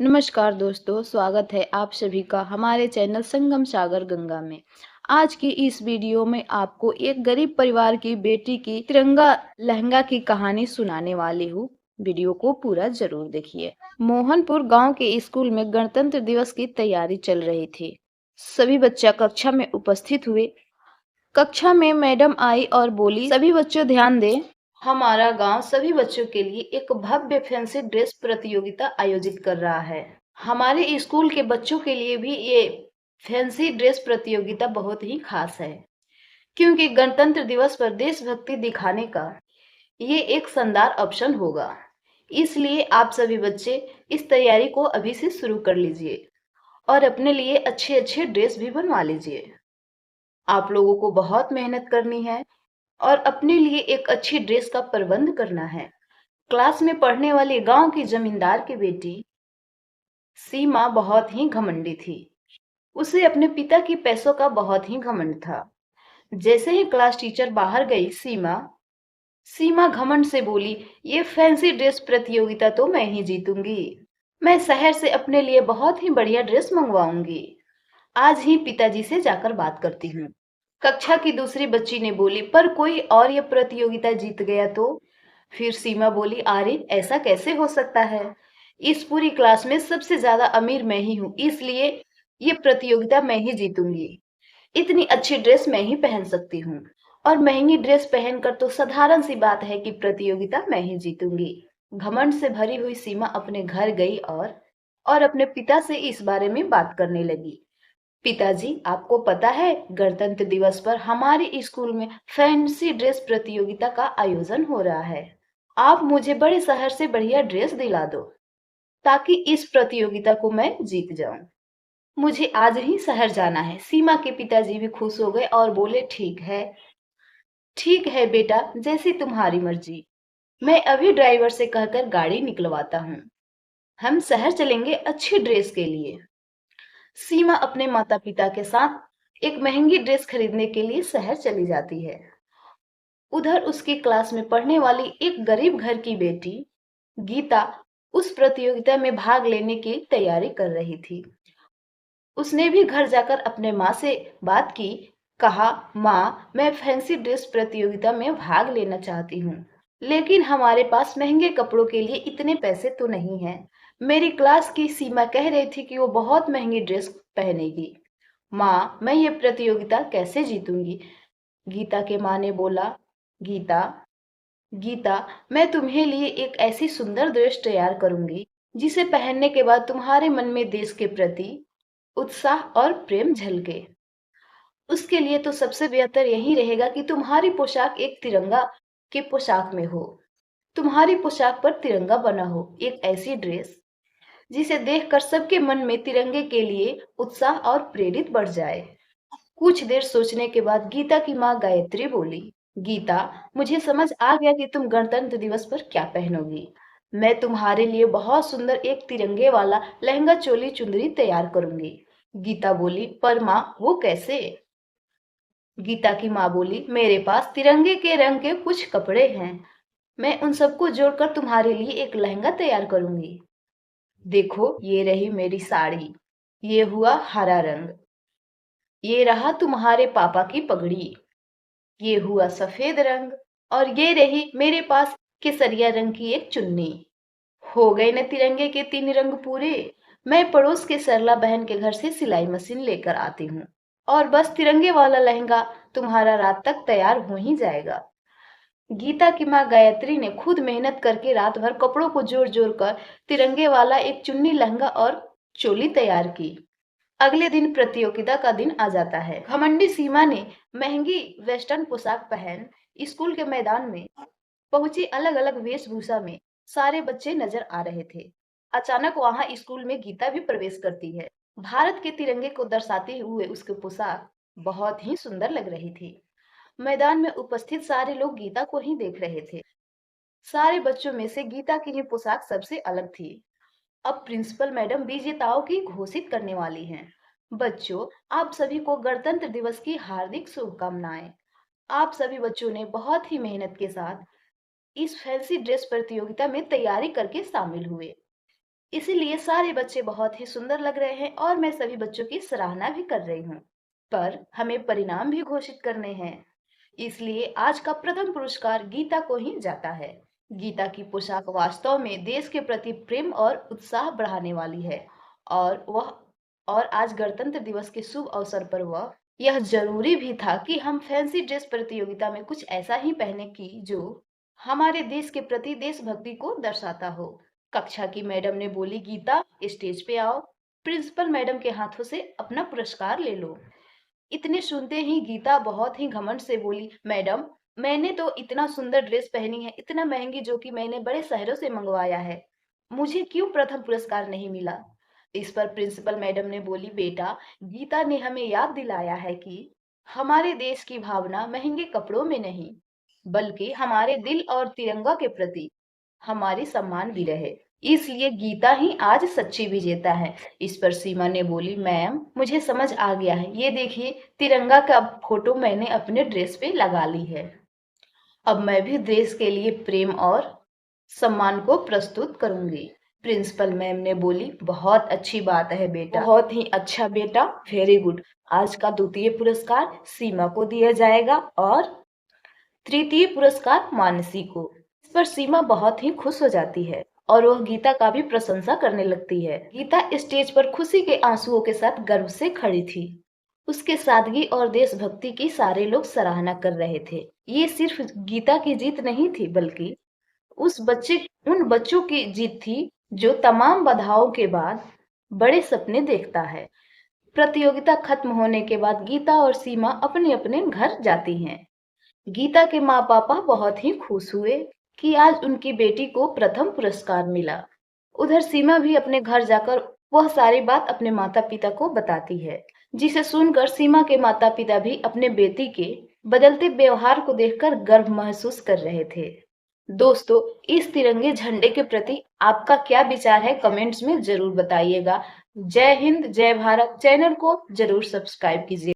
नमस्कार दोस्तों, स्वागत है आप सभी का हमारे चैनल संगम सागर गंगा में। आज की इस वीडियो में आपको एक गरीब परिवार की बेटी की तिरंगा लहंगा की कहानी सुनाने वाली हूँ। वीडियो को पूरा जरूर देखिए। मोहनपुर गांव के स्कूल में गणतंत्र दिवस की तैयारी चल रही थी। सभी बच्चा कक्षा में उपस्थित हुए। कक्षा में मैडम आई और बोली, सभी बच्चों ध्यान दें। हमारा गांव सभी बच्चों के लिए एक भव्य फैंसी ड्रेस प्रतियोगिता आयोजित कर रहा है। हमारे स्कूल के बच्चों के लिए भी ये फैंसी ड्रेस प्रतियोगिता बहुत ही खास है, क्योंकि गणतंत्र दिवस पर देशभक्ति दिखाने का ये एक शानदार ऑप्शन होगा। इसलिए आप सभी बच्चे इस तैयारी को अभी से शुरू कर लीजिए और अपने लिए अच्छे अच्छे ड्रेस भी बनवा लीजिए। आप लोगों को बहुत मेहनत करनी है और अपने लिए एक अच्छी ड्रेस का प्रबंध करना है। क्लास में पढ़ने वाली गांव की जमींदार की बेटी सीमा बहुत ही घमंडी थी। उसे अपने पिता की पैसों का बहुत ही घमंड था। जैसे ही क्लास टीचर बाहर गई, सीमा घमंड से बोली, ये फैंसी ड्रेस प्रतियोगिता तो मैं ही जीतूंगी। मैं शहर से अपने लिए बहुत ही बढ़िया ड्रेस मंगवाऊंगी। आज ही पिताजी से जाकर बात करती हूँ। कक्षा की दूसरी बच्ची ने बोली, पर कोई और ये प्रतियोगिता जीत गया तो? फिर सीमा बोली, अरे ऐसा कैसे हो सकता है? इस पूरी क्लास में सबसे ज्यादा अमीर मैं ही हूँ, इसलिए ये प्रतियोगिता मैं ही जीतूंगी। इतनी अच्छी ड्रेस मैं ही पहन सकती हूँ और महंगी ड्रेस पहनकर तो साधारण सी बात है कि प्रतियोगिता मैं ही जीतूंगी। घमंड से भरी हुई सीमा अपने घर गई और अपने पिता से इस बारे में बात करने लगी। पिताजी, आपको पता है गणतंत्र दिवस पर हमारे स्कूल में फैंसी ड्रेस प्रतियोगिता का आयोजन हो रहा है। आप मुझे बड़े शहर से बढ़िया ड्रेस दिला दो ताकि इस प्रतियोगिता को मैं जीत जाऊं। मुझे आज ही शहर जाना है। सीमा के पिताजी भी खुश हो गए और बोले, ठीक है बेटा, जैसी तुम्हारी मर्जी। मैं अभी ड्राइवर से कहकर गाड़ी निकलवाता हूँ। हम शहर चलेंगे अच्छी ड्रेस के लिए। सीमा अपने माता पिता के साथ एक महंगी ड्रेस खरीदने के लिए शहर चली जाती है। उधर उसकी क्लास में पढ़ने वाली एक गरीब घर की बेटी गीता उस प्रतियोगिता में भाग लेने की तैयारी कर रही थी। उसने भी घर जाकर अपने माँ से बात की। कहा, माँ, मैं फैंसी ड्रेस प्रतियोगिता में भाग लेना चाहती हूँ, लेकिन हमारे पास महंगे कपड़ों के लिए इतने पैसे तो नहीं हैं। मेरी क्लास की सीमा कह रही थी कि वो बहुत महंगी ड्रेस पहनेगी। माँ, मैं ये प्रतियोगिता कैसे जीतूंगी? गीता के माँ ने बोला, गीता, गीता, मैं तुम्हें लिए एक ऐसी सुंदर ड्रेस तैयार करूंगी जिसे पहनने के बाद तुम्हारे मन में देश के प्रति उत्साह और प्रेम झलके। उसके लिए तो सबसे बेहतर यही रहेगा कि तुम्हारी पोशाक एक तिरंगा के पोशाक में हो। तुम्हारी पोशाक पर तिरंगा बना हो, एक ऐसी ड्रेस जिसे देखकर सबके मन में तिरंगे के लिए उत्साह और प्रेरित बढ़ जाए। कुछ देर सोचने के बाद गीता की माँ गायत्री बोली, गीता, मुझे समझ आ गया कि तुम गणतंत्र दिवस पर क्या पहनोगी। मैं तुम्हारे लिए बहुत सुंदर एक तिरंगे वाला लहंगा चोली चुंदरी तैयार करूंगी। गीता बोली, पर माँ, वो कैसे? गीता की माँ बोली, मेरे पास तिरंगे के रंग के कुछ कपड़े हैं। मैं उन सबको जोड़कर तुम्हारे लिए एक लहंगा तैयार करूंगी। देखो, ये रही मेरी साड़ी, ये हुआ हरा रंग, ये रहा तुम्हारे पापा की पगड़ी, ये हुआ सफेद रंग, और ये रही मेरे पास केसरिया रंग की एक चुन्नी। हो गए न तिरंगे के 3 रंग पूरे। मैं पड़ोस के सरला बहन के घर से सिलाई मशीन लेकर आती हूँ और बस तिरंगे वाला लहंगा तुम्हारा रात तक तैयार हो ही जाएगा। गीता की माँ गायत्री ने खुद मेहनत करके रात भर कपड़ों को जोड़ जोड़ कर तिरंगे वाला एक चुन्नी, लहंगा और चोली तैयार की। अगले दिन प्रतियोगिता का दिन आ जाता है। घमंडी सीमा ने महंगी वेस्टर्न पोशाक पहन स्कूल के मैदान में पहुंची। अलग अलग वेशभूषा में सारे बच्चे नजर आ रहे थे। अचानक वहां स्कूल में गीता भी प्रवेश करती है। भारत के तिरंगे को दर्शाते हुए उसकी पोशाक बहुत ही सुंदर लग रही थी। मैदान में उपस्थित सारे लोग गीता को ही देख रहे थे। सारे बच्चों में से गीता की ही पोशाक सबसे अलग थी। अब प्रिंसिपल मैडम विजेताओं की घोषित करने वाली हैं। बच्चों, आप सभी को गणतंत्र दिवस की हार्दिक शुभकामनाएं। आप सभी बच्चों ने बहुत ही मेहनत के साथ इस फैंसी ड्रेस प्रतियोगिता में तैयारी करके शामिल हुए। इसीलिए सारे बच्चे बहुत ही सुंदर लग रहे हैं और मैं सभी बच्चों की सराहना भी कर रही हूँ। पर हमें परिणाम भी घोषित करने हैं, इसलिए आज का प्रथम पुरस्कार गीता को ही जाता है। गीता की पोशाक वास्तव में देश के प्रति प्रेम और उत्साह बढ़ाने वाली है और वह और आज गणतंत्र दिवस के शुभ अवसर पर वह यह जरूरी भी था कि हम फैंसी ड्रेस प्रतियोगिता में कुछ ऐसा ही पहने कि जो हमारे देश के प्रति देशभक्ति को दर्शाता हो। कक्षा की मैडम ने बोली, गीता स्टेज पे आओ, प्रिंसिपल मैडम के हाथों से अपना पुरस्कार ले लो। इतने सुनते ही गीता बहुत ही घमंड से बोली, मैडम मैंने तो इतना सुंदर ड्रेस पहनी है, इतना महंगी, जो कि मैंने बड़े शहरों से मंगवाया है, मुझे क्यों प्रथम पुरस्कार नहीं मिला। इस पर प्रिंसिपल मैडम ने बोली, बेटा गीता ने हमें याद दिलाया है कि हमारे देश की भावना महंगे कपड़ों में नहीं, बल्कि हमारे दिल और तिरंगा के प्रति हमारी सम्मान भी रहे, इसलिए गीता ही आज सच्ची विजेता है। इस पर सीमा ने बोली, मैम मुझे समझ आ गया है, ये देखिए तिरंगा का फोटो मैंने अपने ड्रेस पे लगा ली है, अब मैं भी देश के लिए प्रेम और सम्मान को प्रस्तुत करूंगी। प्रिंसिपल मैम ने बोली, बहुत अच्छी बात है बेटा, बहुत ही अच्छा बेटा, वेरी गुड। आज का द्वितीय पुरस्कार सीमा को दिया जाएगा और तृतीय पुरस्कार मानसी को। इस पर सीमा बहुत ही खुश हो जाती है और वह गीता का भी प्रशंसा करने लगती है। गीता स्टेज पर खुशी के आंसुओं के साथ गर्व से खड़ी थी। उसके सादगी और देशभक्ति की सारे लोग सराहना कर रहे थे। ये सिर्फ गीता की जीत नहीं थी, बल्कि उन बच्चों की जीत थी जो तमाम बाधाओं के बाद बड़े सपने देखता है। प्रतियोगिता खत्म होने के बाद गीता और सीमा अपने अपने घर जाती हैं। गीता के माँ पापा बहुत ही खुश हुए कि आज उनकी बेटी को प्रथम पुरस्कार मिला। उधर सीमा भी अपने घर जाकर वह सारी बात अपने माता पिता को बताती है, जिसे सुनकर सीमा के माता पिता भी अपने बेटी के बदलते व्यवहार को देखकर गर्व महसूस कर रहे थे। दोस्तों, इस तिरंगे झंडे के प्रति आपका क्या विचार है, कमेंट्स में जरूर बताइएगा। जय हिंद, जय भारत। चैनल को जरूर सब्सक्राइब कीजिए।